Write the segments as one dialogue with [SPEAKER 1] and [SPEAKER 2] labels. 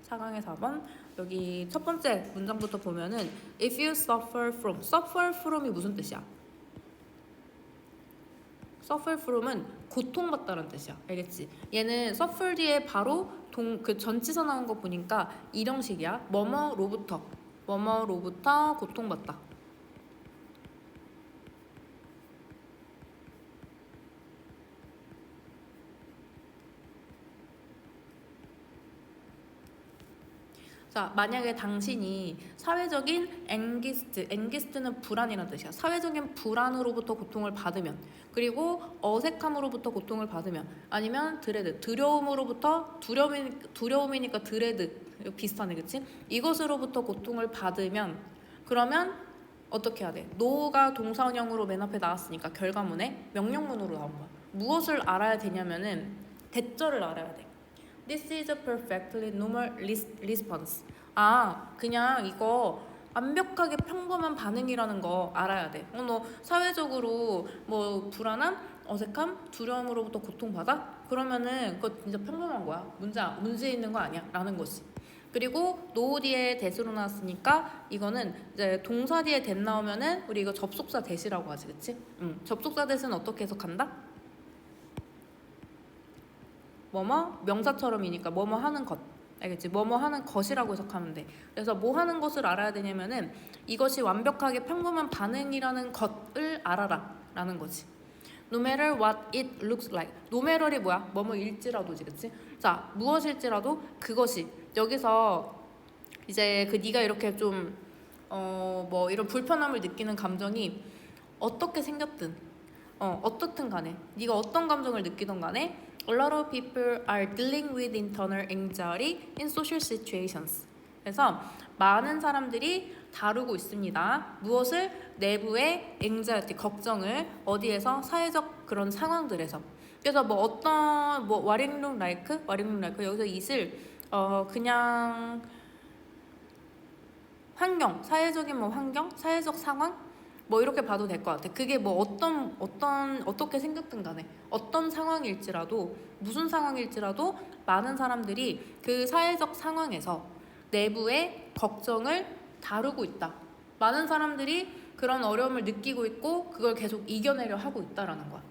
[SPEAKER 1] 4강의 4번 여기 첫 번째 문장부터 보면은 if you suffer from이 무슨 뜻이야? suffer from은 고통받다는 뜻이야. 알겠지? 얘는 suffer 뒤에 바로 그 전치사 나온 거 보니까 이형식이야. 뭐뭐로부터 고통받다. 자, 만약에 당신이 사회적인 앵기스트는 불안이라는 뜻이야. 사회적인 불안으로부터 고통을 받으면, 그리고 어색함으로부터 고통을 받으면, 아니면 두려움으로부터 두려움이니까 드레드 비슷하네, 그치? 이것으로부터 고통을 받으면, 그러면 어떻게 해야 돼? 노가 동사원형으로 맨 앞에 나왔으니까 결과문에 명령문으로 나온 거야. 무엇을 알아야 되냐면은 대절을 알아야 돼. This is a perfectly normal response. 그냥 이거 완벽하게 평범한 반응이라는 거 알아야 돼. 너 사회적으로 뭐 불안함, 어색함, 두려움으로부터 고통받아? 그러면은 그거 진짜 평범한 거야. 문제 있는 거 아니야? 라는 거지. 그리고 노 뒤에 대수로 나왔으니까 이거는 이제 동사 뒤에 대 나오면은 우리 이거 접속사 대시라고 하지, 그치? 접속사 대시는 어떻게 해석한다? 뭐뭐 명사처럼이니까 뭐뭐 하는 것, 알겠지? 뭐뭐 하는 것이라고 해석하면 돼. 그래서 뭐 하는 것을 알아야 되냐면은 이것이 완벽하게 평범한 반응이라는 것을 알아라 라는 거지. No matter what it looks like. No matter이 뭐야? 뭐뭐일지라도지, 그치? 자, 무엇일지라도 그것이 여기서 이제 그 네가 이렇게 좀 뭐 이런 불편함을 느끼는 감정이 어떻게 생겼든 어떻든 간에 네가 어떤 감정을 느끼던 간에 A lot of people are dealing with internal anxiety in social situations. 그래서 많은 사람들이 다루고 있습니다. 무엇을? 내부의 anxiety, 걱정을 어디에서? 사회적 그런 상황들에서. 그래서 뭐 어떤 what it look like 여기서 it을 그냥 환경, 사회적인 뭐 환경, 사회적 상황 뭐 이렇게 봐도 될 것 같아. 그게 뭐 어떻게 생겼든 간에 어떤 상황일지라도 무슨 상황일지라도 많은 사람들이 그 사회적 상황에서 내부의 걱정을 다루고 있다. 많은 사람들이 그런 어려움을 느끼고 있고 그걸 계속 이겨내려 하고 있다라는 거야.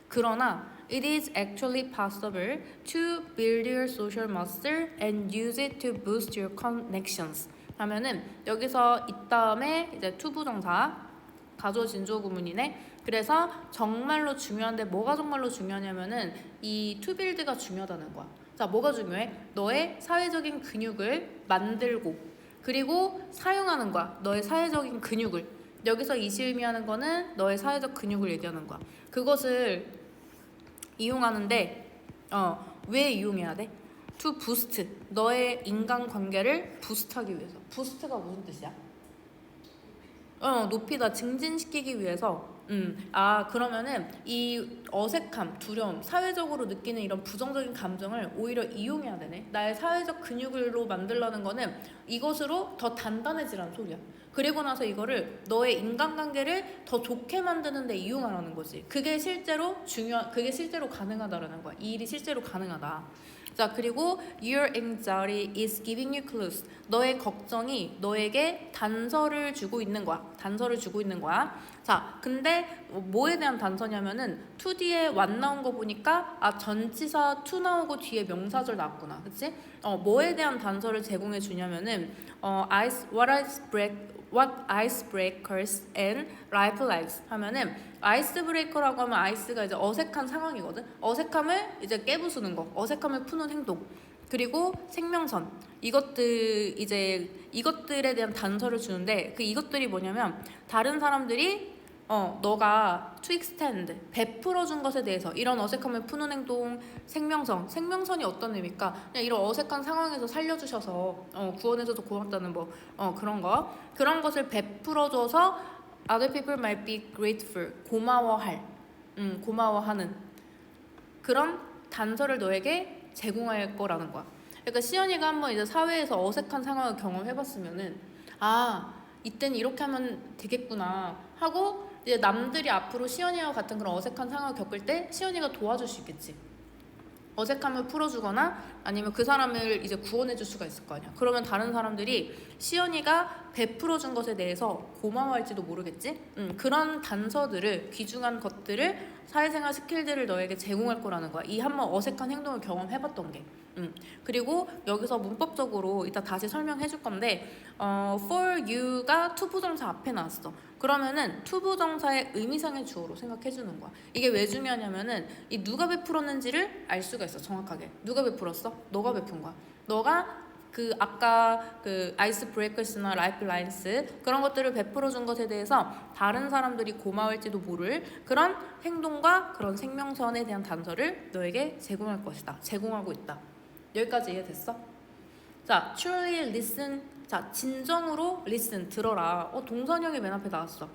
[SPEAKER 1] 그러나 it is actually possible to build your social muscle and use it to boost your connections. 하면은 여기서 이 다음에 이제 투부정사 가조 진조 구문이네. 그래서 정말로 중요한데 뭐가 정말로 중요하냐면은 이 투빌드가 중요하다는 거야. 자, 뭐가 중요해? 너의 사회적인 근육을 만들고 그리고 사용하는 거야. 너의 사회적인 근육을. 여기서 이시의미하는 거는 너의 사회적 근육을 얘기하는 거야. 그것을 이용하는데 왜 이용해야 돼? To boost. 너의 인간관계를 부스트하기 위해서. 부스트가 무슨 뜻이야? 높이다, 증진시키기 위해서. 그러면은 이 어색함, 두려움, 사회적으로 느끼는 이런 부정적인 감정을 오히려 이용해야 되네. 나의 사회적 근육으로 만들려는 거는 이것으로 더 단단해지라는 소리야. 그리고 나서 이거를 너의 인간관계를 더 좋게 만드는 데 이용하라는 거지. 그게 실제로 가능하다라는 거야. 이 일이 실제로 가능하다. 자, 그리고 your anxiety is giving you clues. 너의 걱정이 너에게 단서를 주고 있는 거야. 자, 근데 뭐에 대한 단서냐면은 to 뒤에 what 나온 거 보니까 전치사 to 나오고 뒤에 명사절 나왔구나. 그치? 뭐에 대한 단서를 제공해 주냐면은 what icebreakers and lifelines 하면은 아이스브레이커라고 하면 아이스가 이제 어색한 상황이거든. 어색함을 이제 깨부수는 거, 어색함을 푸는 행동. 그리고 생명선 이것들에 대한 단서를 주는데 그 이것들이 뭐냐면 다른 사람들이 너가 to extend 베풀어준 것에 대해서 이런 어색함을 푸는 행동, 생명선이 어떤 의미일까? 그냥 이런 어색한 상황에서 살려주셔서 구원해줘서 고맙다는 뭐 그런 것을 베풀어줘서 other people might be grateful 고마워하는 그런 단서를 너에게 제공할 거라는 거야. 그러니까 시연이가 한번 이제 사회에서 어색한 상황을 경험해봤으면은 이때는 이렇게 하면 되겠구나 하고 이제 남들이 앞으로 시연이와 같은 그런 어색한 상황을 겪을 때 시연이가 도와줄 수 있겠지. 어색함을 풀어주거나 아니면 그 사람을 이제 구원해줄 수가 있을 거 아니야. 그러면 다른 사람들이 시연이가 베풀어준 것에 대해서 고마워할지도 모르겠지. 그런 단서들을, 귀중한 것들을, 사회생활 스킬들을 너에게 제공할 거라는 거야. 이 한번 어색한 행동을 경험해봤던 게. 그리고 여기서 문법적으로 이따 다시 설명해 줄 건데 for you가 투부정사 앞에 나왔어. 그러면은 투부정사의 의미상의 주어로 생각해 주는 거야. 이게 왜 중요하냐면은 이 누가 베풀었는지를 알 수가 있어. 정확하게 누가 베풀었어? 너가 베푼 거야. 너가 그 아까 그 아이스 브레이커스나 라이프 라인스 그런 것들을 베풀어 준 것에 대해서 다른 사람들이 고마울지도 모를 그런 행동과 그런 생명선에 대한 단서를 너에게 제공할 것이다. 제공하고 있다. 여기까지 이해됐어? 자, truly listen. 자, 진정으로 listen, 들어라. 동선형이 맨 앞에 나왔어.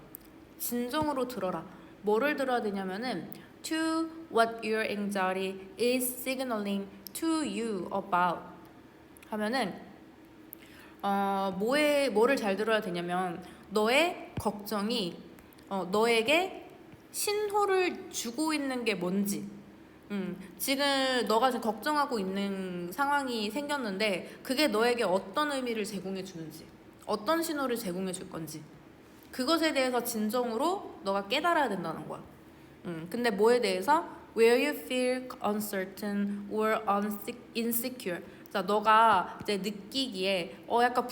[SPEAKER 1] 진정으로 들어라. 뭐를 들어야 되냐면은 to what your anxiety is signaling to you about 하면은 뭐를 잘 들어야 되냐면 너의 걱정이 너에게 신호를 주고 있는 게 뭔지 지금 너가 지금 걱정하고 있는 상황이 생겼는데 그게 너에게 어떤 의미를 제공해 주는지 어떤 신호를 제공해 줄 건지 그것에 대해서 진정으로 너가 깨달아야 된다는 거야. 근데 뭐에 대해서? Where you feel uncertain or insecure. 자, 너가 이제 느끼기에 약간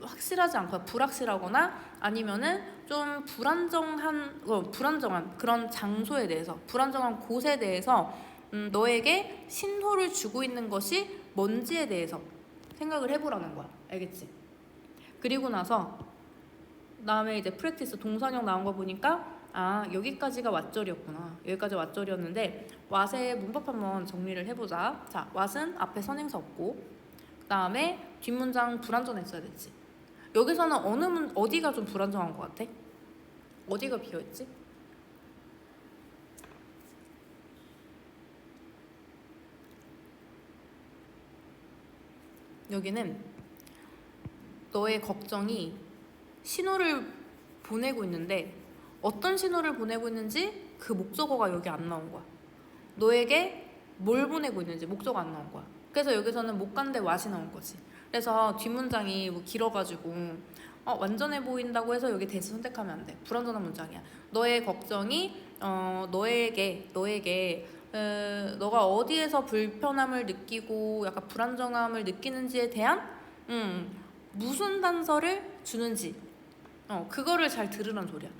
[SPEAKER 1] 확실하지 않거나 불확실하거나 아니면은 좀 불안정한 그런 장소에 대해서 불안정한 곳에 대해서 너에게 신호를 주고 있는 것이 뭔지에 대해서 생각을 해보라는 거야. 알겠지? 그리고 나서 다음에 이제 프랙티스 동사형 나온 거 보니까 여기까지가 왓절이었구나. 여기까지 왓절이었는데 왓의 문법 한번 정리를 해보자. 자, 왓은 앞에 선행사 없고 그 다음에 뒷문장 불완전했어야 됐지. 여기서는 어디가 좀 불완전한 것 같아? 어디가 비어있지? 여기는 너의 걱정이 신호를 보내고 있는데 어떤 신호를 보내고 있는지 그 목적어가 여기 안 나온 거야. 너에게 뭘 보내고 있는지 목적어 안 나온 거야. 그래서 여기서는 못 간데 왓이 나온 거지. 그래서 뒷문장이 뭐 길어가지고 완전해 보인다고 해서 여기 대시 선택하면 안 돼. 불완전한 문장이야. 너의 걱정이 너에게 너가 어디에서 불편함을 느끼고 약간 불안정함을 느끼는지에 대한 무슨 단서를 주는지 그거를 잘 들으란 소리야.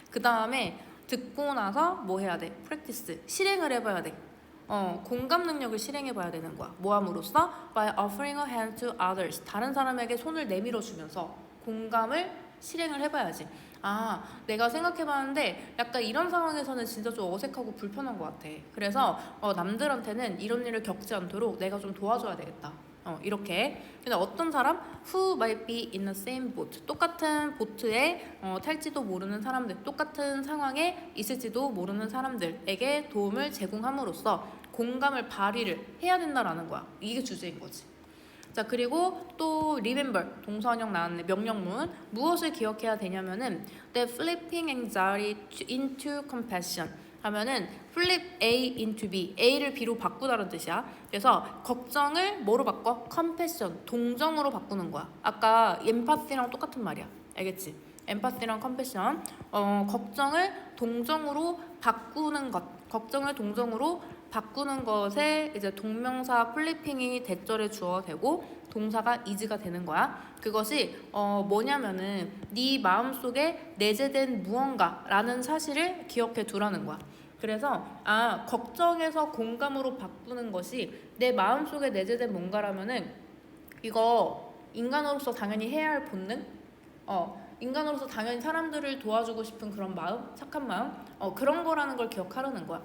[SPEAKER 1] 그 다음에 듣고 나서 뭐 해야 돼? 프랙티스 실행을 해봐야 돼. 공감 능력을 실행해봐야 되는 거야. 뭐 함으로써? By offering a hand to others. 다른 사람에게 손을 내밀어 주면서 공감을 실행을 해봐야지. 내가 생각해봤는데 약간 이런 상황에서는 진짜 좀 어색하고 불편한 것 같아. 그래서 남들한테는 이런 일을 겪지 않도록 내가 좀 도와줘야 되겠다. 이렇게. 근데 어떤 사람? Who might be in the same boat. 똑같은 보트에 탈지도 모르는 사람들, 똑같은 상황에 있을지도 모르는 사람들에게 도움을 제공함으로써 공감을 발휘를 해야 된다라는 거야. 이게 주제인 거지. 자, 그리고 또 remember 동사원형 나왔네. 명령문 무엇을 기억해야 되냐면은 the flipping anxiety into compassion 하면은 flip A into B, A를 B로 바꾸다는 뜻이야. 그래서 걱정을 뭐로 바꿔? compassion, 동정으로 바꾸는 거야. 아까 empathy랑 똑같은 말이야. 알겠지? empathy랑 compassion, 걱정을 동정으로 바꾸는 것, 걱정을 동정으로 바꾸는 것에 이제 동명사 플리핑이 대절의 주어가 되고 동사가 is가 되는 거야. 그것이 뭐냐면은 네 마음속에 내재된 무언가라는 사실을 기억해 두라는 거야. 그래서 걱정에서 공감으로 바꾸는 것이 내 마음속에 내재된 뭔가라면은 이거 인간으로서 당연히 해야 할 본능? 인간으로서 당연히 사람들을 도와주고 싶은 그런 마음, 착한 마음, 그런 거라는 걸 기억하라는 거야.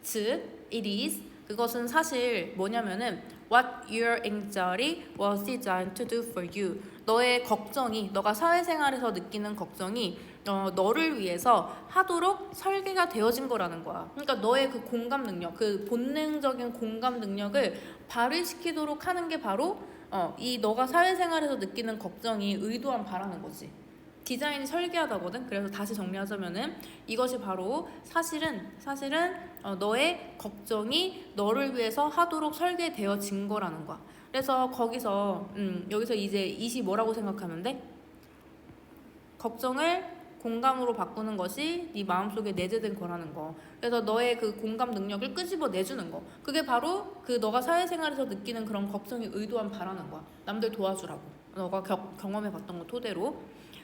[SPEAKER 1] 즉, it is, 그것은 사실 뭐냐면은 what your anxiety was designed to do for you. 너의 걱정이, 너가 사회생활에서 느끼는 걱정이 너를 위해서 하도록 설계가 되어진 거라는 거야. 그러니까 너의 그 공감 능력, 그 본능적인 공감 능력을 발휘시키도록 하는 게 바로 이 너가 사회생활에서 느끼는 걱정이 의도한 바라는 거지. 디자인이 설계하다거든. 그래서 다시 정리하자면은 이것이 바로 사실은 너의 걱정이 너를 위해서 하도록 설계되어진 거라는 거야. 그래서 거기서 여기서 이제 이시 뭐라고 생각하면 돼? 걱정을 공감으로 바꾸는 것이 네 마음속에 내재된 거라는 거. 그래서 너의 그 공감 능력을 끄집어 내주는 거. 그게 바로 그 너가 사회생활에서 느끼는 그런 걱정이 의도한 바라는 거야. 남들 도와주라고. 너가 경험해봤던 거 토대로.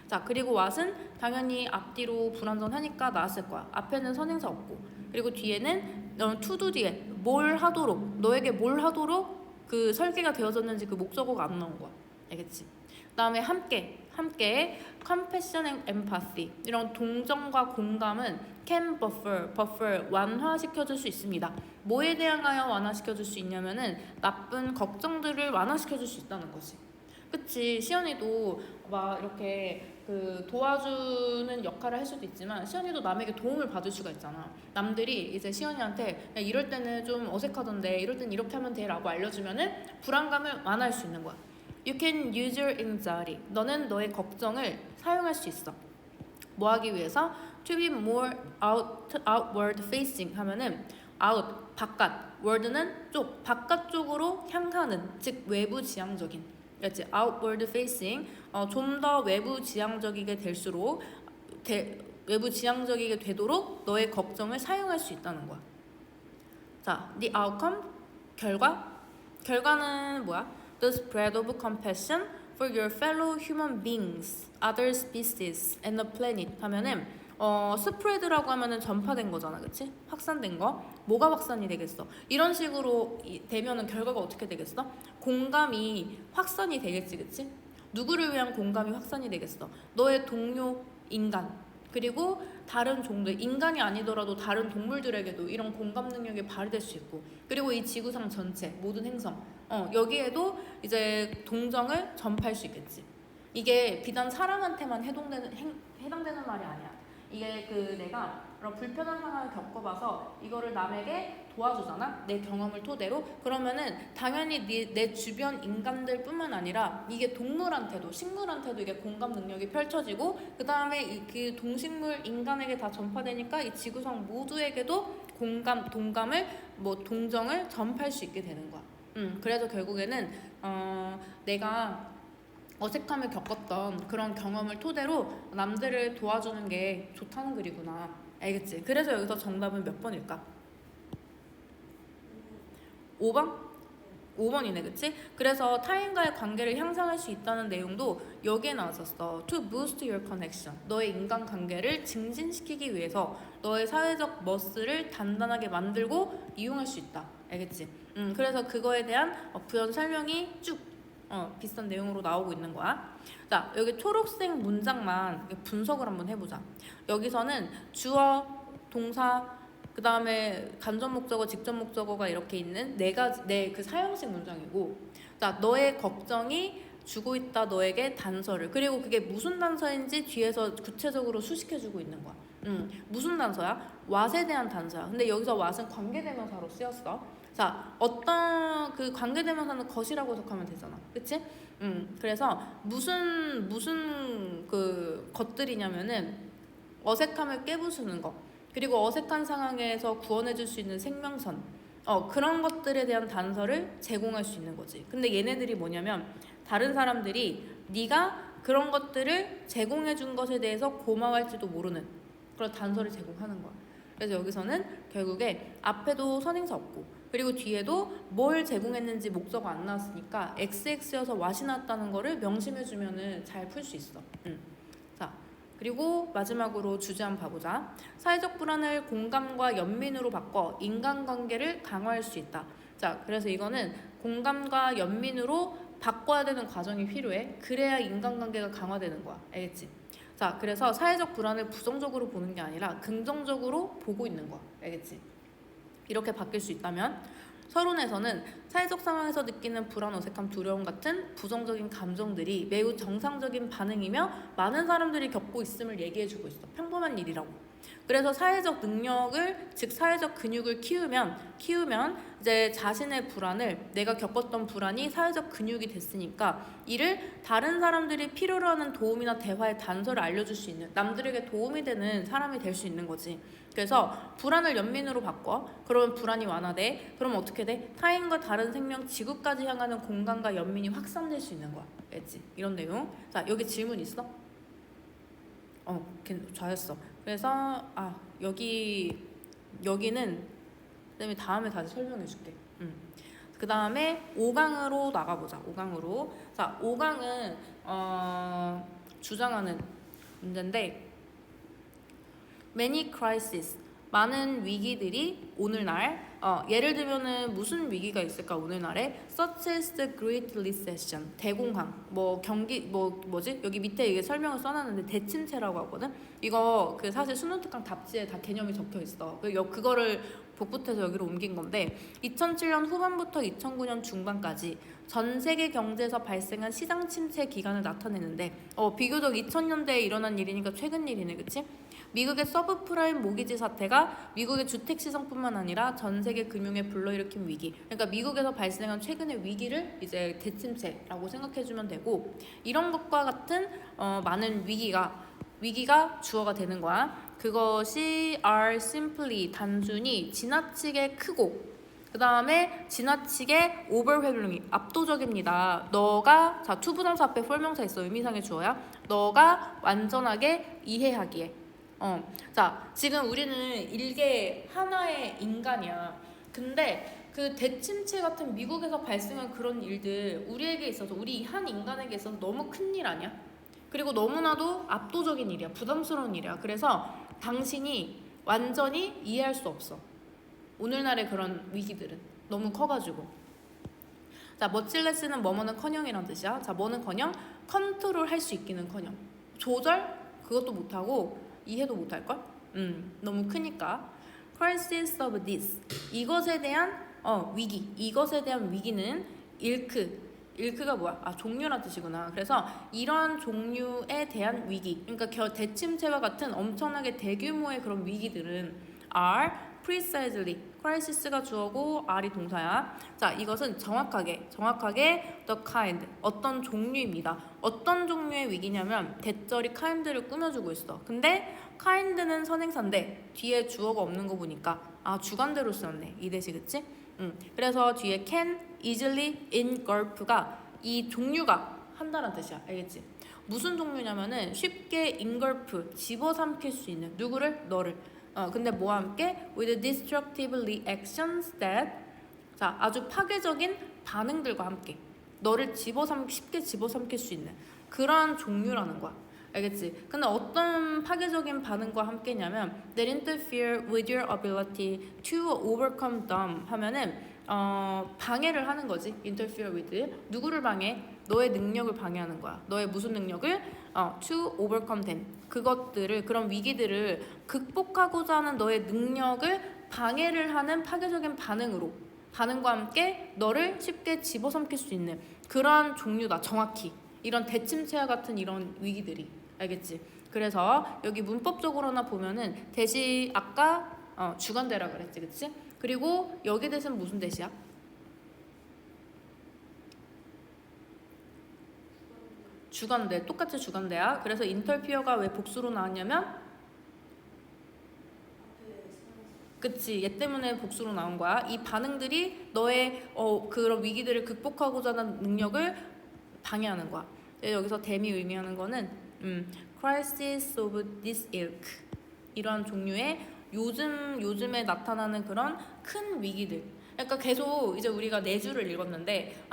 [SPEAKER 1] 자, 그리고 왓은 당연히 앞뒤로 불완전하니까 나왔을 거야. 앞에는 선행사 없고, 그리고 뒤에는 투두 뒤에 뭘 하도록, 너에게 뭘 하도록 그 설계가 되어졌는지 그 목적어가 안 나온 거야. 알겠지? 그 다음에 함께 compassion and empathy, 이런 동정과 공감은 can buffer 완화시켜줄 수 있습니다. 뭐에 대항하여 완화시켜줄 수 있냐면은 나쁜 걱정들을 완화시켜줄 수 있다는 거지. 그치? 시연이도 막 이렇게 그 도와주는 역할을 할 수도 있지만 시연이도 남에게 도움을 받을 수가 있잖아. 남들이 이제 시연이한테 야, 이럴 때는 좀 어색하던데 이럴 때는 이렇게 하면 돼 라고 알려주면은 불안감을 완화할 수 있는 거야. You can use your anxiety. 너는 너의 걱정을 사용할 수 있어. 뭐 하기 위해서? To be more outward facing 하면은 out, 바깥, word는 쪽, 바깥 쪽으로 향하는, 즉 외부 지향적인. 그렇지? outward facing. 좀 더 외부 지향적이게 될수록 외부 지향적이게 되도록 너의 걱정을 사용할 수 있다는 거야. 자, the outcome, 결과는 뭐야? The spread of compassion for your fellow human beings, other species, and the planet 하면은 스프레드라고 하면은 전파된 거잖아, 그치? 확산된 거. 뭐가 확산이 되겠어? 이런 식으로 되면은 결과가 어떻게 되겠어? 공감이 확산이 되겠지, 그치? 누구를 위한 공감이 확산이 되겠어? 너의 동료 인간, 그리고 다른 종들, 인간이 아니더라도 다른 동물들에게도 이런 공감 능력이 발휘될 수 있고, 그리고 이 지구상 전체 모든 행성, 여기에도 이제 동정을 전파할 수 있겠지. 이게 비단 사람한테만 해당되는 말이 아니야. 이게 그 내가 그런 불편한 상황을 겪어봐서 이거를 남에게 도와주잖아, 내 경험을 토대로. 그러면은 당연히 내 주변 인간들뿐만 아니라 이게 동물한테도, 식물한테도 이게 공감 능력이 펼쳐지고, 그 다음에 그 동식물 인간에게 다 전파되니까 이 지구상 모두에게도 동감을 동정을 전파할 수 있게 되는 거야. 그래서 결국에는 내가 어색함을 겪었던 그런 경험을 토대로 남들을 도와주는 게 좋다는 글이구나. 알겠지? 그래서 여기서 정답은 몇 번일까? 5번? 5번이네, 그치? 그래서 타인과의 관계를 향상할 수 있다는 내용도 여기에 나왔었어. To boost your connection. 너의 인간관계를 증진시키기 위해서 너의 사회적 머스를 단단하게 만들고 이용할 수 있다. 알겠지? 그래서 그거에 대한 부연 설명이 쭉 비슷한 내용으로 나오고 있는 거야. 자, 여기 초록색 문장만 분석을 한번 해보자. 여기서는 주어, 동사, 그 다음에 간접 목적어, 직접 목적어가 이렇게 있는 그 사형식 문장이고, 자, 너의 걱정이 주고 있다 너에게 단서를, 그리고 그게 무슨 단서인지 뒤에서 구체적으로 수식해주고 있는 거야. 무슨 단서야? 왓에 대한 단서야. 근데 여기서 왓은 관계대명사로 쓰였어. 자, 어떤 그 관계대명사는 것이라고 해석하면 되잖아, 그치? 그래서 무슨 그 것들이냐면은 어색함을 깨부수는 거, 그리고 어색한 상황에서 구원해줄 수 있는 생명선, 그런 것들에 대한 단서를 제공할 수 있는 거지. 근데 얘네들이 뭐냐면 다른 사람들이 네가 그런 것들을 제공해준 것에 대해서 고마워할지도 모르는 그런 단서를 제공하는 거야. 그래서 여기서는 결국에 앞에도 선행사 없고, 그리고 뒤에도 뭘 제공했는지 목적어 안 나왔으니까 XX여서 왓이 나왔다는 거를 명심해주면은 잘 풀 수 있어. 자, 그리고 마지막으로 주제 한번 봐보자. 사회적 불안을 공감과 연민으로 바꿔 인간관계를 강화할 수 있다. 자, 그래서 이거는 공감과 연민으로 바꿔야 되는 과정이 필요해. 그래야 인간관계가 강화되는 거야. 알겠지? 자, 그래서 사회적 불안을 부정적으로 보는 게 아니라 긍정적으로 보고 있는 거야. 알겠지? 이렇게 바뀔 수 있다면, 서론에서는 사회적 상황에서 느끼는 불안, 어색함, 두려움 같은 부정적인 감정들이 매우 정상적인 반응이며 많은 사람들이 겪고 있음을 얘기해주고 있어. 평범한 일이라고. 그래서 사회적 능력을, 즉 사회적 근육을 키우면 이제 자신의 불안을, 내가 겪었던 불안이 사회적 근육이 됐으니까 이를 다른 사람들이 필요로 하는 도움이나 대화의 단서를 알려줄 수 있는, 남들에게 도움이 되는 사람이 될 수 있는 거지. 그래서 불안을 연민으로 바꿔. 그러면 불안이 완화돼. 그럼 어떻게 돼? 타인과 다른 생명, 지구까지 향하는 공간과 연민이 확산될 수 있는 거야. 알겠지? 이런 내용. 자, 여기 질문 있어? 잘했어. 그래서 여기는 쌤이 다음에 다시 설명해 줄게. 그 다음에 5강으로 나가보자. 5강으로. 자, 5강은 주장하는 문제인데, many crises, 많은 위기들이 오늘날, 예를 들면은 무슨 위기가 있을까 오늘날에? such as the Great Recession, 대공황, 여기 밑에 이게 설명을 써놨는데 대침체라고 하거든. 이거 사실 수능특강 답지에 다 개념이 적혀 있어. 그거를 복붙해서 여기로 옮긴 건데, 2007년 후반부터 2009년 중반까지 전 세계 경제에서 발생한 시장 침체 기간을 나타내는데, 비교적 2000년대에 일어난 일이니까 최근 일이네, 그치? 미국의 서브프라임 모기지 사태가 미국의 주택 시장뿐만 아니라 전 세계 금융에 불러일으킨 위기. 그러니까 미국에서 발생한 최근의 위기를 이제 대침체라고 생각해주면 되고, 이런 것과 같은 많은 위기가 주어가 되는 거야. 그것이 are simply, 단순히 지나치게 크고, 그 다음에 지나치게 overwhelming, 압도적입니다. 너가, 자, 투부정사 앞에 폴명사 있어. 의미상의 주어야. 너가 완전하게 이해하기에. 자, 지금 우리는 일개 하나의 인간이야. 근데 그 대침체 같은 미국에서 발생한 그런 일들, 우리에게 있어서, 우리 한 인간에게 있어서 너무 큰 일 아니야? 그리고 너무나도 압도적인 일이야. 부담스러운 일이야. 그래서 당신이 완전히 이해할 수 없어. 오늘날의 그런 위기들은 너무 커가지고. 자, 머칠레스는 뭐뭐는 커녕이란 뜻이야. 자, 뭐는커녕? 컨트롤 할 수 있기는커녕. 조절? 그것도 못하고 이해도 못할걸? 너무 크니까. crisis of this, 이것에 대한 위기, 이것에 대한 위기는 일크가 뭐야? 종류란 뜻이구나. 그래서 이런 종류에 대한 위기, 그러니까 대침체와 같은 엄청나게 대규모의 그런 위기들은 are precisely, crisis가 주어고 R이 동사야. 자, 이것은 정확하게 the kind, 어떤 종류입니다. 어떤 종류의 위기냐면 대절이 kind를 꾸며주고 있어. 근데 kind는 선행사인데 뒤에 주어가 없는 거 보니까 주관대로 쓰였네. 이 대시, 그치? 그래서 뒤에 can, easily, engulf가 이 종류가 한다는 뜻이야. 알겠지? 무슨 종류냐면은 쉽게 engulf, 집어삼킬 수 있는, 누구를? 너를. 근데 뭐와 함께? with destructive reactions that, 자, 아주 파괴적인 반응들과 함께 너를 쉽게 집어삼킬 수 있는 그런 종류라는 거야. 알겠지? 근데 어떤 파괴적인 반응과 함께냐면 that interfere with your ability to overcome them 하면은 방해를 하는 거지. interfere with, 누구를 방해? 너의 능력을 방해하는 거야. 너의 무슨 능력을? to overcome them, 그것들을, 그런 위기들을 극복하고자 하는 너의 능력을 방해를 하는 파괴적인 반응과 함께 너를 쉽게 집어삼킬 수 있는 그런 종류다. 정확히 이런 대침체와 같은 이런 위기들이. 알겠지? 그래서 여기 문법적으로나 보면은 대시 아까 주관대라 그랬지, 그치? 그리고 여기 대신 무슨 대시야? 주관대, 똑같이 주관대야. 그래서 인터피어가 왜 복수로 나왔냐면, 그치, 얘 때문에 복수로 나온 거야. 이 반응들이 너의 그런 위기들을 극복하고자 하는 능력을 방해하는 거야. 여기서 댐이 의미하는 거는 crisis of this ilk, 이런 종류의 요즘에 나타나는 그런 큰 위기들. 그러니까 계속 이제 우리가 네 줄을 읽었는데,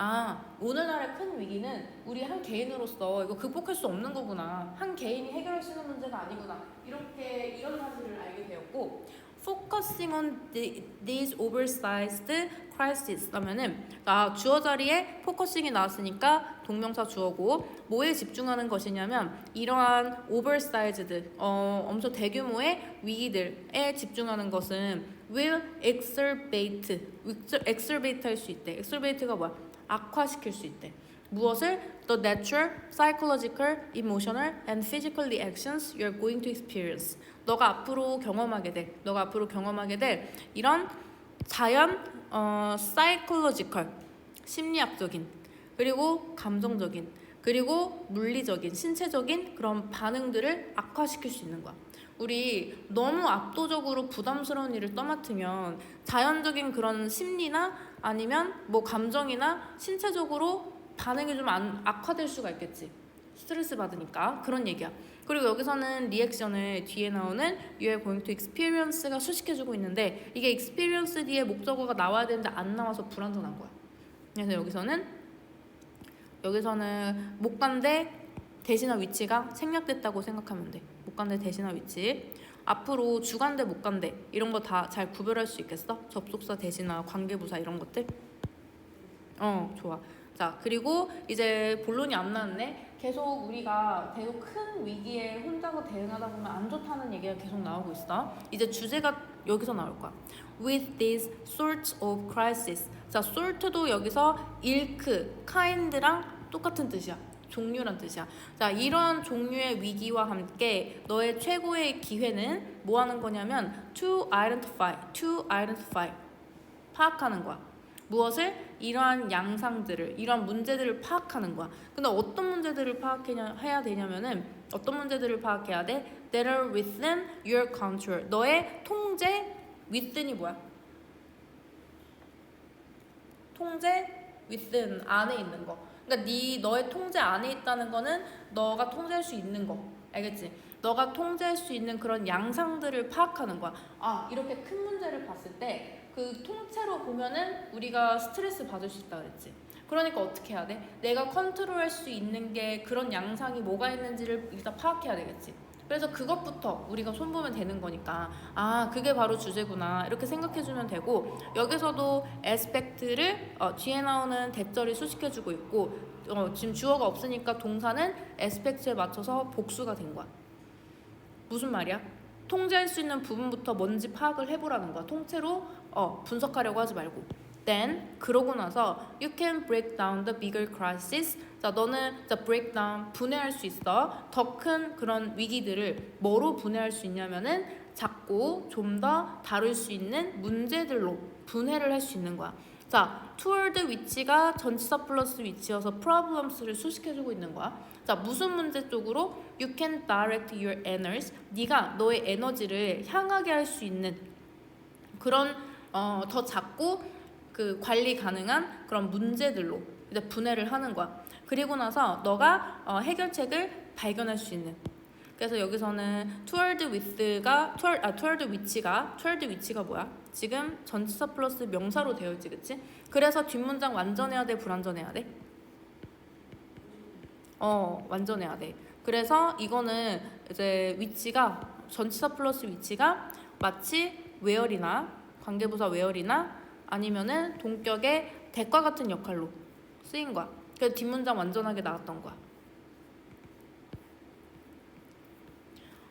[SPEAKER 1] 오늘날의 큰 위기는 우리 한 개인으로서 이거 극복할 수 없는 거구나. 한 개인이 해결할 수 있는 문제가 아니구나. 이런 사실을 알게 되었고, focusing on these oversized crises 하면은 주어 자리에 focusing이 나왔으니까 동명사 주어고, 뭐에 집중하는 것이냐면 이러한 oversized, 엄청 대규모의 위기들에 집중하는 것은 will exacerbate 할 수 있대. exacerbate가 뭐야? 악화시킬 수 있대. 무엇을? The natural, psychological, emotional, and physical reactions you're going to experience. 너가 앞으로 경험하게 될 이런 자연, psychological, 심리학적인, 그리고 감정적인, 그리고 물리적인, 신체적인 그런 반응들을 악화시킬 수 있는 거야. 우리 너무 압도적으로 부담스러운 일을 떠맡으면 자연적인 그런 심리나 아니면 뭐 감정이나 신체적으로 반응이 좀 악화될 수가 있겠지. 스트레스 받으니까. 그런 얘기야. 그리고 여기서는 리액션을 뒤에 나오는 You are going to experience가 수식해주고 있는데 이게 experience 뒤에 목적어가 나와야 되는데 안 나와서 불완전한 거야. 그래서 여기서는 목간대 대신어 위치가 생략됐다고 생각하면 돼. 목간대 대신어 위치. 앞으로 주간대, 목간대 이런 거 다 잘 구별할 수 있겠어? 접속사, 대신어, 관계부사 이런 것들? 좋아. 자, 그리고 이제 본론이 안 나왔네. 계속 우리가 계속 큰 위기에 혼자서 대응하다 보면 안 좋다는 얘기가 계속 나오고 있어. 이제 주제가 여기서 나올 거야. With these sorts of crisis. 자, sort도 여기서 ilk, kind랑 똑같은 뜻이야. 종류란 뜻이야. 자, 이런 종류의 위기와 함께 너의 최고의 기회는 뭐 하는 거냐면 to identify 파악하는 거야. 무엇을? 이러한 양상들을, 이러한 문제들을 파악하는 거야. 근데 어떤 문제들을 해야 되냐면은 어떤 문제들을 파악해야 돼? That are within your control. 너의 통제, within이 뭐야? 통제, within, 안에 있는 거. 그러니까 너의 통제 안에 있다는 거는 너가 통제할 수 있는 거. 알겠지? 너가 통제할 수 있는 그런 양상들을 파악하는 거야. 아, 이렇게 큰 문제를 봤을 때 그 통째로 보면은 우리가 스트레스 받을 수 있다 그랬지. 그러니까 어떻게 해야 돼? 내가 컨트롤할 수 있는 게 그런 양상이 뭐가 있는지를 일단 파악해야 되겠지. 그래서 그것부터 우리가 손보면 되는 거니까 아, 그게 바로 주제구나 이렇게 생각해주면 되고, 여기서도 aspect를 뒤에 나오는 대절이 수식해주고 있고 지금 주어가 없으니까 동사는 aspect에 맞춰서 복수가 된 거야. 무슨 말이야? 통제할 수 있는 부분부터 뭔지 파악을 해보라는 거야. 통째로 분석하려고 하지 말고. Then 그러고 나서 you can break down the bigger crisis. 자, 너는 break down, 분해할 수 있어. 더 큰 그런 위기들을 뭐로 분해할 수 있냐면은 작고 좀 더 다룰 수 있는 문제들로 분해를 할 수 있는 거야. 자, toward 위치가 전치사 플러스 위치여서 problems를 수식해주고 있는 거야. 자, 무슨 문제 쪽으로? You can direct your energies. 네가 너의 에너지를 향하게 할 수 있는 그런 더 작고 그 관리 가능한 그런 문제들로 이제 분해를 하는 거야. 그리고 나서 너가 해결책을 발견할 수 있는. 그래서 여기서는 toward 위치가 뭐야? 지금 전치사 플러스 명사로 되어 있지, 그치? 그래서 뒷문장 완전해야 돼, 불완전해야 돼? 완전해야 돼. 그래서 이거는 이제 위치가 전치사 플러스 위치가 마치 where이나 관계부사 where이나 아니면은 동격의 대과 같은 역할로 쓰인 거야. 그래서 뒷문장 완전하게 나왔던 거야.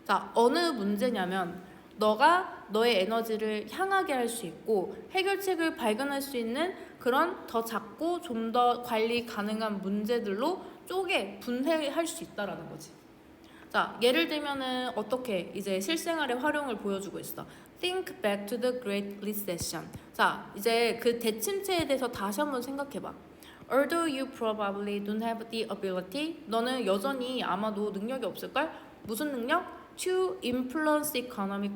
[SPEAKER 1] 자, 어느 문제냐면 너가 너의 에너지를 향하게 할 수 있고 해결책을 발견할 수 있는 그런 더 작고 좀 더 관리 가능한 문제들로 쪼개 분해할 수 있다라는 거지. 자, 예를 들면은 어떻게 이제 실생활의 활용을 보여주고 있어. Think back to the Great Recession. 자, 이제 그 대침체에 대해서 다시 한번 생각해봐. Although you probably don't have the ability, 너는 여전히 아마도 능력이 없을걸? 무슨 능력? To influence economic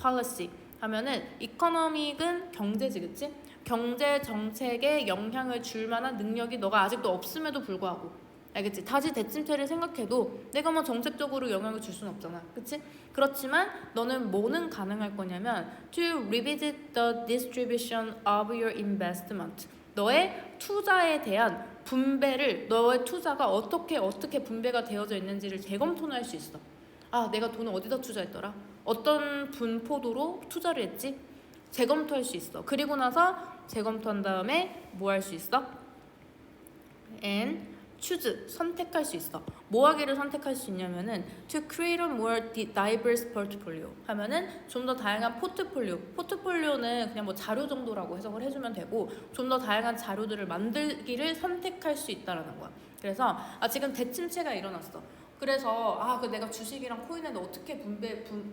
[SPEAKER 1] policy 하면은 economic은 경제지, 그치? 경제 정책에 영향을 줄 만한 능력이 너가 아직도 없음에도 불구하고, 알겠지? 다시 대침체를 생각해도 내가 뭐 정책적으로 영향을 줄 수는 없잖아, 그치? 그렇지만 너는 뭐는 가능할 거냐면 to revisit the distribution of your investment. 너의 투자에 대한 분배를, 너의 투자가 어떻게 분배가 되어져 있는지를 재검토할 수 있어. 아, 내가 돈을 어디다 투자했더라? 어떤 분포도로 투자를 했지? 재검토할 수 있어. 그리고 나서 재검토한 다음에 뭐 할 수 있어? And choose 선택할 수 있어. 뭐 하기를 선택할 수 있냐면은 to create a more diverse portfolio 하면은 좀 더 다양한 포트폴리오는 그냥 뭐 자료 정도라고 해석을 해주면 되고 좀 더 다양한 자료들을 만들기를 선택할 수 있다라는 거야. 그래서 지금 대침체가 일어났어. 그래서 그 내가 주식이랑 코인에 어떻게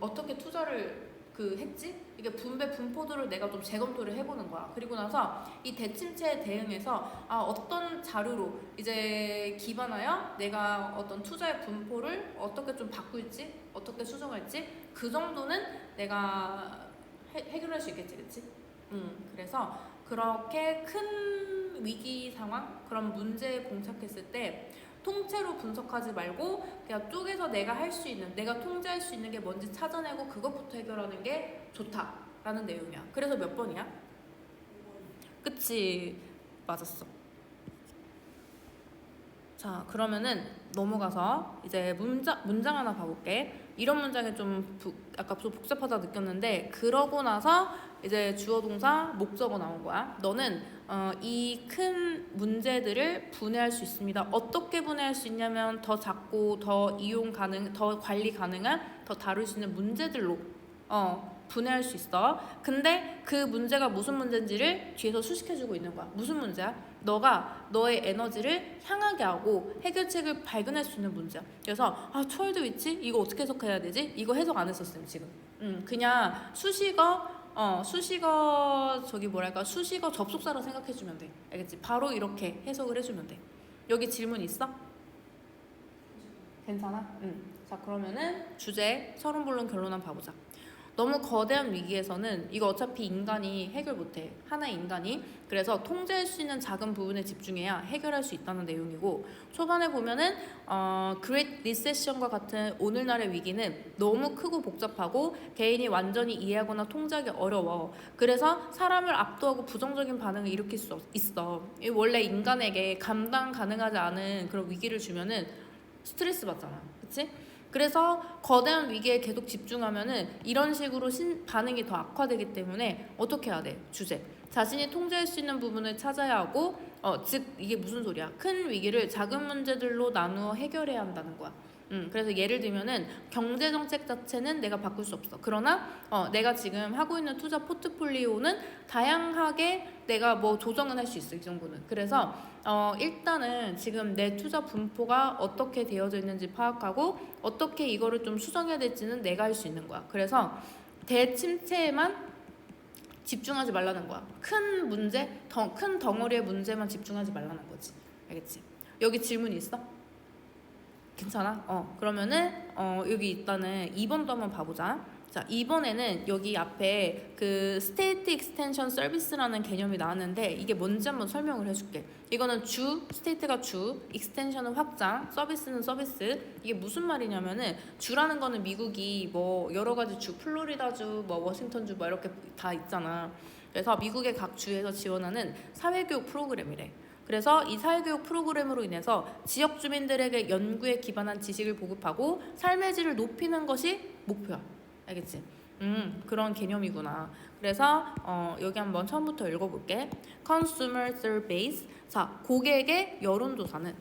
[SPEAKER 1] 어떻게 투자를 했지? 이게 분포도를 내가 좀 재검토를 해보는 거야. 그리고 나서 이 대침체에 대응해서 어떤 자료로 이제 기반하여 내가 어떤 투자의 분포를 어떻게 좀 바꿀지, 어떻게 수정할지 그 정도는 내가 해결할 수 있겠지, 그치? 그래서 그렇게 큰 위기 상황, 그런 문제에 봉착했을 때 통째로 분석하지 말고 그냥 쪼개서 내가 할 수 있는, 내가 통제할 수 있는 게 뭔지 찾아내고 그것부터 해결하는 게 좋다라는 내용이야. 그래서 몇 번이야? 그치, 맞았어. 자, 그러면은 넘어가서 이제 문장 하나 봐볼게. 이런 문장이 좀 아까 좀 복잡하다 느꼈는데 그러고 나서 이제 주어 동사 목적어 나온 거야. 너는 이 큰 문제들을 분해할 수 있습니다. 어떻게 분해할 수 있냐면 더 작고 더 더 관리 가능한, 더 다룰 수 있는 문제들로 분해할 수 있어. 근데 그 문제가 무슨 문제인지를 뒤에서 수식해주고 있는 거야. 무슨 문제야? 너가 너의 에너지를 향하게 하고 해결책을 발견할 수 있는 문제야. 그래서 초월드 위치? 이거 어떻게 해석해야 되지? 이거 해석 안 했었음 지금. 그냥 수식어 수식어 접속사로 생각해주면 돼. 알겠지? 바로 이렇게 해석을 해주면 돼. 여기 질문 있어? 괜찮아? 자, 그러면은 주제 서론본론 결론 한번 봐보자. 너무 거대한 위기에서는 이거 어차피 인간이 해결 못해. 하나의 인간이. 그래서 통제할 수 있는 작은 부분에 집중해야 해결할 수 있다는 내용이고, 초반에 보면은 Great Recession과 같은 오늘날의 위기는 너무 크고 복잡하고 개인이 완전히 이해하거나 통제하기 어려워. 그래서 사람을 압도하고 부정적인 반응을 일으킬 수 있어. 원래 인간에게 감당 가능하지 않은 그런 위기를 주면은 스트레스 받잖아. 그치? 그래서 거대한 위기에 계속 집중하면은 이런 식으로 반응이 더 악화되기 때문에 어떻게 해야 돼? 주제. 자신이 통제할 수 있는 부분을 찾아야 하고, 즉 이게 무슨 소리야? 큰 위기를 작은 문제들로 나누어 해결해야 한다는 거야. 그래서 예를 들면은 경제 정책 자체는 내가 바꿀 수 없어. 그러나 내가 지금 하고 있는 투자 포트폴리오는 다양하게 내가 뭐 조정은 할 수 있어. 이 정도는. 그래서 일단은 지금 내 투자 분포가 어떻게 되어져 있는지 파악하고 어떻게 이거를 좀 수정해야 될지는 내가 할 수 있는 거야. 그래서 대침체에만 집중하지 말라는 거야. 큰 문제, 큰 덩어리의 문제만 집중하지 말라는 거지. 알겠지? 여기 질문 있어? 괜찮아? 그러면은 여기 일단은 2번도 한번 봐보자. 자, 이번에는 여기 앞에 그 스테이트 익스텐션 서비스라는 개념이 나왔는데 이게 뭔지 한번 설명을 해줄게. 이거는 스테이트가 익스텐션은 확장, 서비스는 서비스. 이게 무슨 말이냐면은 주라는 거는 미국이 뭐 여러 가지 주, 플로리다주, 뭐 워싱턴주 뭐 이렇게 다 있잖아. 그래서 미국의 각 주에서 지원하는 사회교육 프로그램이래. 그래서 이 사회교육 프로그램으로 인해서 지역 주민들에게 연구에 기반한 지식을 보급하고 삶의 질을 높이는 것이 목표야. 알겠지? 그런 개념이구나. 그래서 여기 한번 처음부터 읽어볼게. Consumer Surveys. 자, 고객의 여론조사는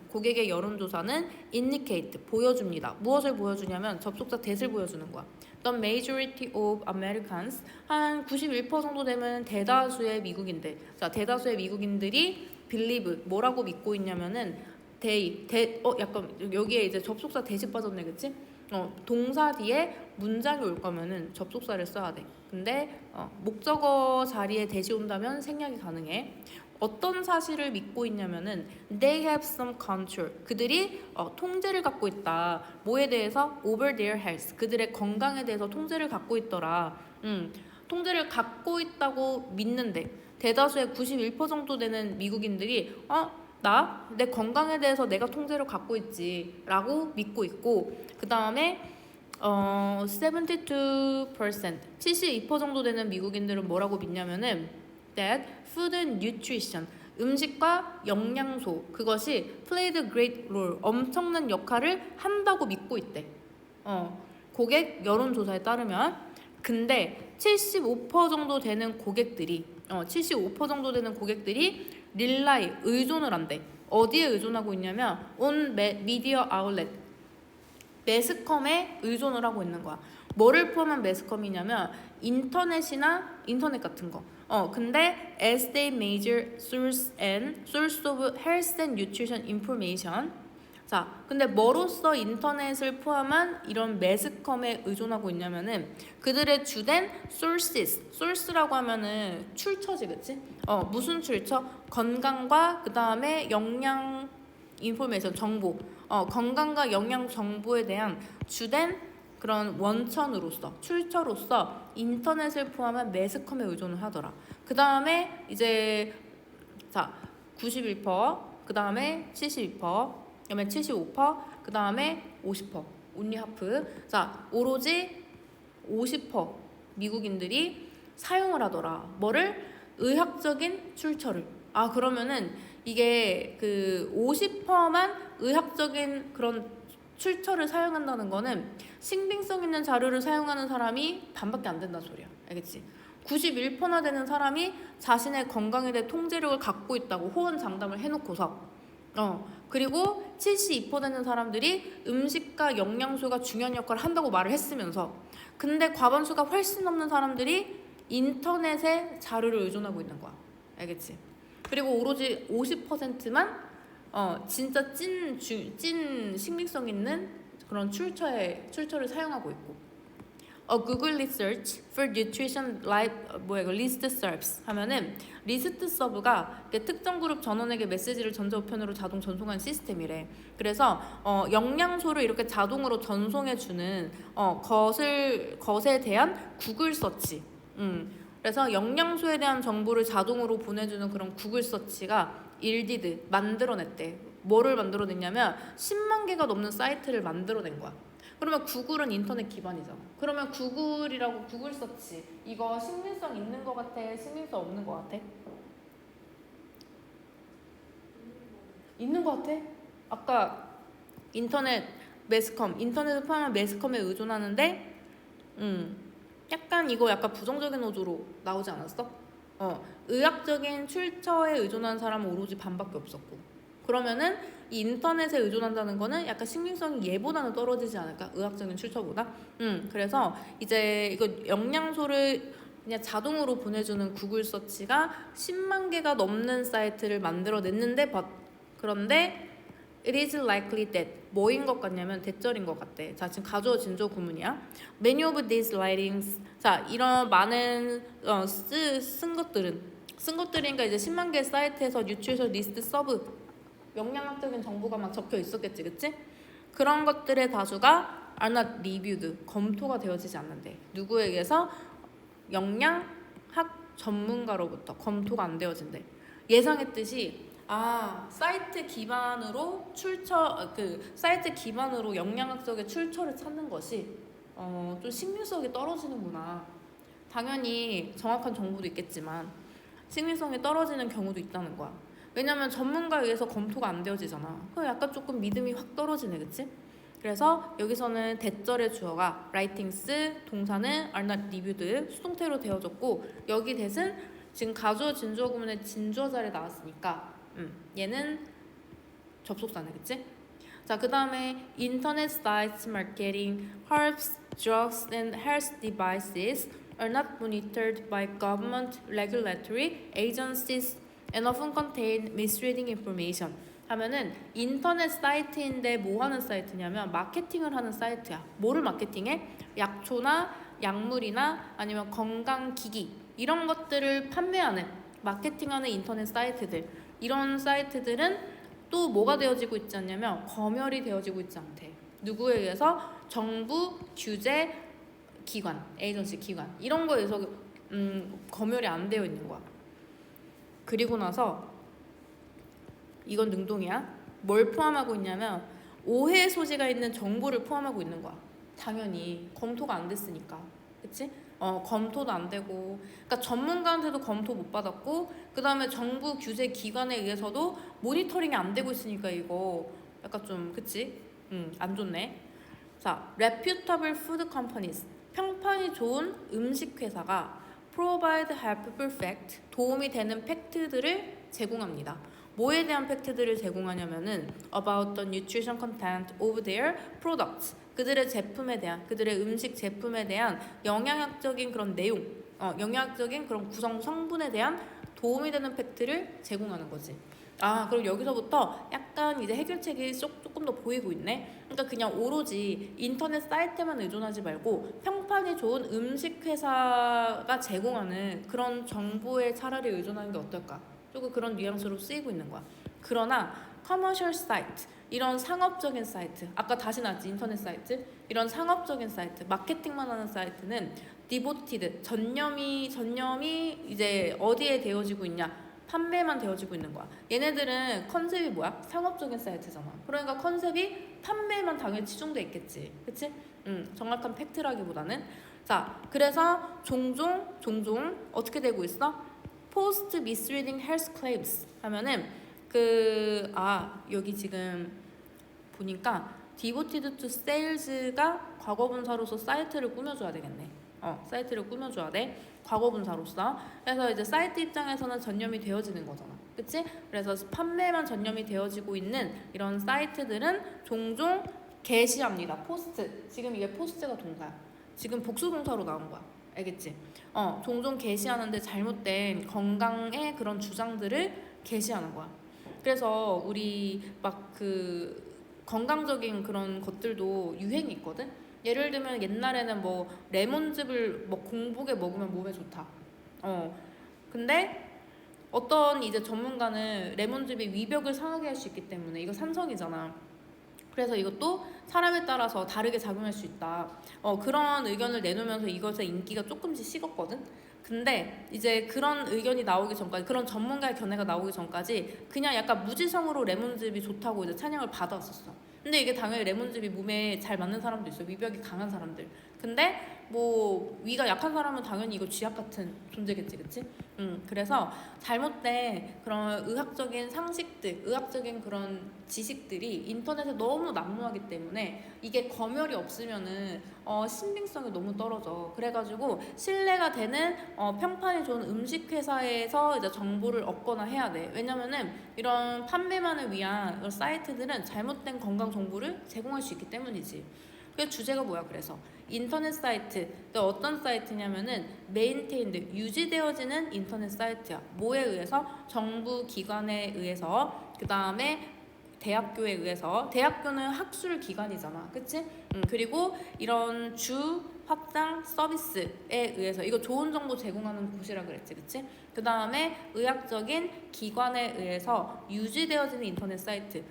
[SPEAKER 1] indicate, 보여줍니다. 무엇을 보여주냐면 접속사 that을 보여주는 거야. The majority of Americans, 한 91% 정도 되면 대다수의 미국인들. 자, 대다수의 미국인들이 believe, 뭐라고 믿고 있냐면은 약간 여기에 이제 접속사 that이 빠졌네, 그치? 동사 뒤에 문장이 올 거면은 접속사를 써야 돼. 근데 목적어 자리에 that이 온다면 생략이 가능해. 어떤 사실을 믿고 있냐면은 they have some control. 그들이 통제를 갖고 있다. 뭐에 대해서? over their health. 그들의 건강에 대해서 통제를 갖고 있더라. 통제를 갖고 있다고 믿는데 대다수의 91% 정도 되는 미국인들이 내 건강에 대해서 내가 통제를 갖고 있지 라고 믿고 있고, 그 다음에 72% 72% 정도 되는 미국인들은 뭐라고 믿냐면은 that food and nutrition, 음식과 영양소, 그것이 played a great role, 엄청난 역할을 한다고 믿고 있대. 고객 여론조사에 따르면. 근데 75% 정도 되는 고객들이 rely, 의존을 한대. 어디에 의존하고 있냐면 on media outlet, 매스컴에 의존을 하고 있는 거야. 뭐를 포함한 매스컴이냐면 인터넷 같은 거. 근데 as they major source of health and nutrition information. 자, 근데 뭐로써 인터넷을 포함한 이런 매스컴에 의존하고 있냐면은 그들의 주된 source라고 하면은 출처지, 그치? 무슨 출처? 건강과 그 다음에 영양 인포메이션 정보, 건강과 영양 정보에 대한 주된 그런 원천으로서 출처로서 인터넷을 포함한 매스컴에 의존을 하더라. 그 다음에 이제 자 91%, 그 다음에 72%, 그 다음에 75%, 그 다음에 50%, 온리 하프. 자 오로지 50% 미국인들이 사용을 하더라. 뭐를? 의학적인 출처를. 그러면은 이게 그 50%만 의학적인 그런 출처를 사용한다는 거는 신빙성 있는 자료를 사용하는 사람이 반밖에 안 된다는 소리야. 알겠지? 91%나 되는 사람이 자신의 건강에 대해 통제력을 갖고 있다고 호언장담을 해놓고서 그리고 72% 되는 사람들이 음식과 영양소가 중요한 역할을 한다고 말을 했으면서 근데 과반수가 훨씬 넘는 사람들이 인터넷에 자료를 의존하고 있는 거야. 알겠지? 그리고 오로지 50%만 진짜 찐 신빙성 있는 그런 출처를 사용하고 있고. Google Research for Nutrition List Serves 하면은 리스트 서브가 특정 그룹 전원에게 메시지를 전자우편으로 자동 전송하는 시스템이래. 그래서 영양소를 이렇게 자동으로 전송해주는 것에 대한 구글 서치. 그래서 영양소에 대한 정보를 자동으로 보내주는 그런 구글 서치가 일디드 만들어냈대. 뭐를 만들어냈냐면 10만 개가 넘는 사이트를 만들어낸 거야. 그러면 구글은 인터넷 기반이잖아. 그러면 구글 서치 이거 신빙성 있는 거 같아? 신빙성 없는 거 같아? 있는 거 같아? 아까 인터넷을 포함한 매스컴에 의존하는데 약간 부정적인 어조로 나오지 않았어? 의학적인 출처에 의존한 사람은 오로지 반밖에 없었고. 그러면은 이 인터넷에 의존한다는 거는 약간 신빙성이 얘보다는 떨어지지 않을까? 의학적인 출처보다. 그래서 이제 이거 영양소를 그냥 자동으로 보내주는 구글 서치가 10만 개가 넘는 사이트를 만들어냈는데 그런데 It is likely that 뭐인 것 같냐면 대절인 것 같대. 자, 지금 가주어 진조 구문이야. Many of these writings. 자, 이런 많은 쓴 것들이니까 이제 10만 개 사이트에서 뉴트리션 리스트 서브 영양학적인 정보가 막 적혀 있었겠지, 그치? 그런 것들의 다수가 are not reviewed, 검토가 되어지지 않는데 누구에게서? 영양학 전문가로부터 검토가 안 되어진대. 예상했듯이 사이트 기반으로 사이트 기반으로 영양학적의 출처를 찾는 것이 좀 신빙성이 떨어지는구나. 당연히 정확한 정보도 있겠지만 신빙성이 떨어지는 경우도 있다는 거야. 왜냐면 전문가에 의해서 검토가 안 되어지잖아. 그럼 약간 조금 믿음이 확 떨어지네, 그치? 그래서 여기서는 대절의 주어가 writings's, 동사는 are not reviewed, 수동태로 되어졌고 여기 대신 지금 가주어 진주어 구문의 진주어 자리에 나왔으니까 얘는 접속사네, 그치? 자, 그 다음에 인터넷 sites marketing herbs, drugs, and health devices are not monitored by government regulatory agencies and often contain misleading information. 하면은 인터넷 사이트인데 뭐 하는 사이트냐면 마케팅을 하는 사이트야. 뭐를 마케팅해? 약초나 약물이나 아니면 건강기기 이런 것들을 판매하는 마케팅하는 인터넷 사이트들. 이런 사이트들은 또 뭐가 되어지고 있지 않냐면 검열이 되어지고 있지 않대. 누구에 의해서? 정부, 규제, 기관, 에이전시 기관 이런 거에 의해서 검열이 안 되어 있는 거야. 그리고 나서 이건 능동이야. 뭘 포함하고 있냐면 오해 소지가 있는 정보를 포함하고 있는 거야. 당연히 검토가 안 됐으니까. 그치? 검토도 안 되고 그러니까 전문가한테도 검토 못 받았고 그 다음에 정부 규제 기관에 의해서도 모니터링이 안 되고 있으니까 이거 약간 좀 그치? 안 좋네. 자, reputable food companies 평판이 좋은 음식 회사가 provide helpful fact 도움이 되는 팩트들을 제공합니다. 뭐에 대한 팩트들을 제공하냐면은 about the nutrition content of their products. 그들의 제품에 대한, 그들의 음식 제품에 대한 영양학적인 그런 내용, 영양학적인 그런 구성 성분에 대한 도움이 되는 팩트를 제공하는 거지. 아, 그럼 여기서부터 약간 이제 해결책이 조금 더 보이고 있네. 그러니까 그냥 오로지 인터넷 사이트만 의존하지 말고 평판이 좋은 음식 회사가 제공하는 그런 정보에 차라리 의존하는 게 어떨까? 조금 그런 뉘앙스로 쓰이고 있는 거야. 그러나 커머셜 사이트, 이런 상업적인 사이트, 아까 다시 나왔지 인터넷 사이트, 이런 상업적인 사이트, 마케팅만 하는 사이트는 디보티드, 전념이 이제 어디에 되어지고 있냐? 판매만 되어지고 있는 거야. 얘네들은 컨셉이 뭐야? 상업적인 사이트잖아. 그러니까 컨셉이 판매만 당연히 치중돼 있겠지. 그치? 정확한 팩트라기보다는. 자, 그래서 종종 어떻게 되고 있어? Post misleading health claims 하면은 여기 지금 보니까 devoted to sales가 과거분사로서 사이트를 꾸며줘야 되겠네. 사이트를 꾸며줘야 돼. 과거분사로서. 그래서 이제 사이트 입장에서는 전념이 되어지는 거잖아. 그치? 그래서 판매만 전념이 되어지고 있는 이런 사이트들은 종종 게시합니다. 포스트. 지금 이게 포스트가 동사야. 지금 복수동사로 나온 거야. 알겠지? 종종 게시하는데 잘못된 건강의 그런 주장들을 게시하는 거야. 그래서 우리 막 건강적인 그런 것들도 유행이 있거든? 예를 들면 옛날에는 뭐 레몬즙을 뭐 공복에 먹으면 몸에 좋다. 근데 어떤 이제 전문가는 레몬즙이 위벽을 상하게 할 수 있기 때문에 이거 산성이잖아. 그래서 이것도 사람에 따라서 다르게 작용할 수 있다. 그런 의견을 내놓으면서 이것의 인기가 조금씩 식었거든. 근데 이제 그런 의견이 나오기 전까지, 그런 전문가의 견해가 나오기 전까지 그냥 약간 무지성으로 레몬즙이 좋다고 이제 찬양을 받아왔었어. 근데 이게 당연히 레몬즙이 몸에 잘 맞는 사람도 있어. 위벽이 강한 사람들. 근데 뭐 위가 약한 사람은 당연히 이거 쥐약 같은 존재겠지, 그치? 그래서 잘못된 그런 의학적인 상식들, 의학적인 그런 지식들이 인터넷에 너무 난무하기 때문에 이게 검열이 없으면은 신빙성이 너무 떨어져. 그래가지고 신뢰가 되는 평판이 좋은 음식 회사에서 이제 정보를 얻거나 해야 돼. 왜냐면은 이런 판매만을 위한 이런 사이트들은 잘못된 건강 정보를 제공할 수 있기 때문이지. 그 주제가 뭐야? 그래서 인터넷 사이트. 어떤 사이트냐면은 메인테인드, 유지되어지는 인터넷 사이트야. 뭐에 의해서? 정부 기관에 의해서, 그 다음에 대학교에 의해서. 대학교는 학술 기관이잖아, 그치? 그리고 이런 주 확장 서비스에 의해서, 이거 좋은 정보 제공하는 곳이라 그랬지, 그치? 그 다음에 의학적인 기관에 의해서 유지되어지는 인터넷 사이트.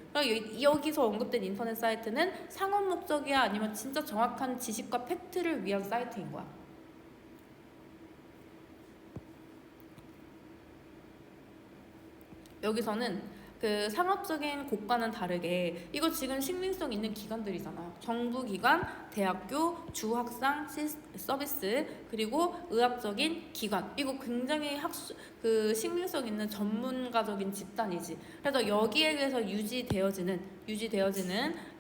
[SPEAKER 1] 여기서 언급된 인터넷 사이트는 상업 목적이야, 아니면 진짜 정확한 지식과 팩트를 위한 사이트인 거야. 여기서는 그 상업적인 곳과는 다르게 이거 지금 신빙성 있는 기관들이잖아. 정부기관, 대학교, 주학상 서비스, 그리고 의학적인 기관. 이거 굉장히 신빙성 있는 전문가적인 집단이지. 그래서 여기에 의해서 유지되어지는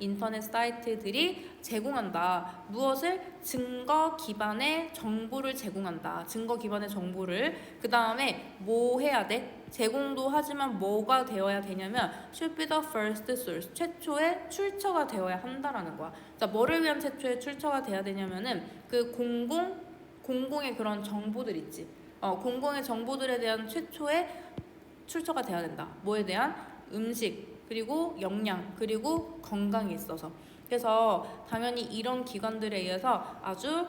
[SPEAKER 1] 인터넷 사이트들이 제공한다. 무엇을? 증거 기반의 정보를 제공한다. 증거 기반의 정보를. 그 다음에 뭐 해야 돼? 제공도 하지만 뭐가 되어야 되냐면 should be the first source, 최초의 출처가 되어야 한다라는 거야. 자, 뭐를 위한 최초의 출처가 돼야 되냐면은 그 공공의 그런 정보들 있지. 공공의 정보들에 대한 최초의 출처가 돼야 된다. 뭐에 대한? 음식, 그리고 영양, 그리고 건강에 있어서. 그래서 당연히 이런 기관들에 의해서 아주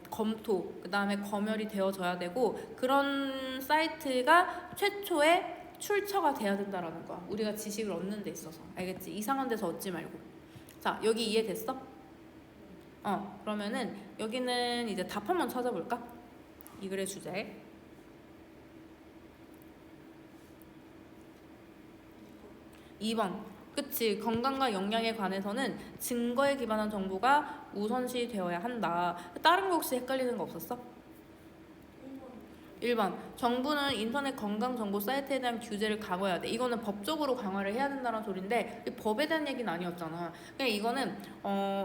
[SPEAKER 1] 검토, 그 다음에 검열이 되어져야 되고, 그런 사이트가 최초의 출처가 돼야 된다라는 거야. 우리가 지식을 얻는 데 있어서. 알겠지? 이상한 데서 얻지 말고. 자, 여기 이해됐어? 그러면은 여기는 이제 답 한번 찾아볼까? 이 글의 주제. 2번. 그치. 건강과 영양에 관해서는 증거에 기반한 정보가 우선시 되어야 한다. 다른 거 혹시 헷갈리는 거 없었어? 1번 정부는 인터넷 건강정보 사이트에 대한 규제를 강화해야 돼. 이거는 법적으로 강화를 해야 된다는 소리인데 법에 대한 얘기는 아니었잖아. 그냥 이거는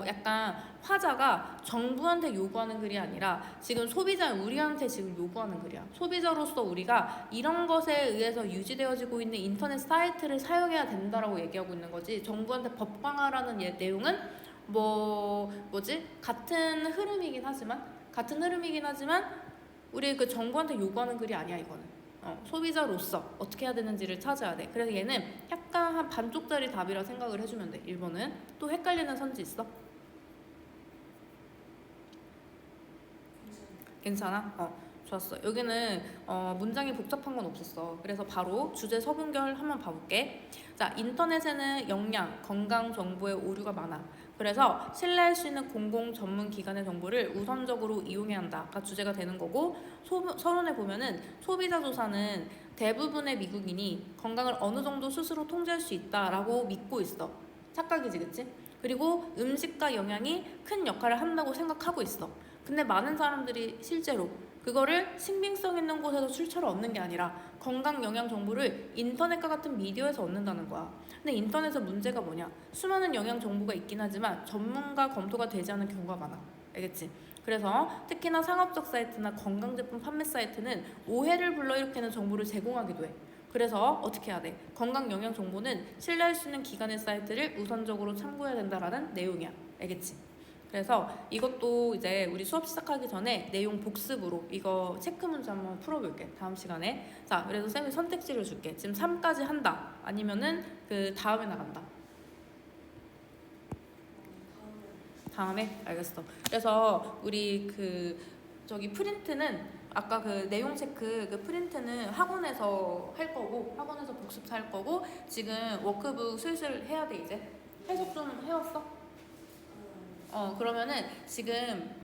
[SPEAKER 1] 약간 화자가 정부한테 요구하는 글이 아니라 지금 소비자 우리한테 지금 요구하는 글이야. 소비자로서 우리가 이런 것에 의해서 유지되어지고 있는 인터넷 사이트를 사용해야 된다라고 얘기하고 있는 거지. 정부한테 법 강화라는 내용은 같은 흐름이긴 하지만 우리 그 정부한테 요구하는 글이 아니야. 이거는 소비자로서 어떻게 해야 되는지를 찾아야 돼. 그래서 얘는 약간 한 반쪽짜리 답이라 생각을 해주면 돼. 1번은 또 헷갈리는 선지 있어? 괜찮아? 좋았어. 여기는 문장이 복잡한 건 없었어. 그래서 바로 주제 서문결 한번 봐볼게. 자, 인터넷에는 영양, 건강 정보의 오류가 많아. 그래서 신뢰할 수 있는 공공 전문 기관의 정보를 우선적으로 이용해야 한다가 주제가 되는 거고, 서론에 보면은 소비자 조사는 대부분의 미국인이 건강을 어느 정도 스스로 통제할 수 있다라고 믿고 있어. 착각이지, 그치? 그리고 음식과 영양이 큰 역할을 한다고 생각하고 있어. 근데 많은 사람들이 실제로 그거를 신빙성 있는 곳에서 출처를 얻는 게 아니라 건강 영양 정보를 인터넷과 같은 미디어에서 얻는다는 거야. 근데 인터넷의 문제가 뭐냐? 수많은 영양 정보가 있긴 하지만 전문가 검토가 되지 않은 경우가 많아. 알겠지? 그래서 특히나 상업적 사이트나 건강제품 판매 사이트는 오해를 불러일으키는 정보를 제공하기도 해. 그래서 어떻게 해야 돼? 건강 영양 정보는 신뢰할 수 있는 기관의 사이트를 우선적으로 참고해야 된다라는 내용이야. 알겠지? 그래서 이것도 이제 우리 수업 시작하기 전에 내용 복습으로 이거 체크 문제 한번 풀어볼게. 다음 시간에. 자, 그래서 쌤이 선택지를 줄게. 지금 3까지 한다. 아니면은 그 다음에 나간다. 다음에? 알겠어. 그래서 우리 저기 프린트는 아까 그 내용 체크 그 프린트는 학원에서 할 거고 학원에서 복습할 거고 지금 워크북 슬슬 해야 돼 이제. 해석 좀 해왔어? 그러면은 지금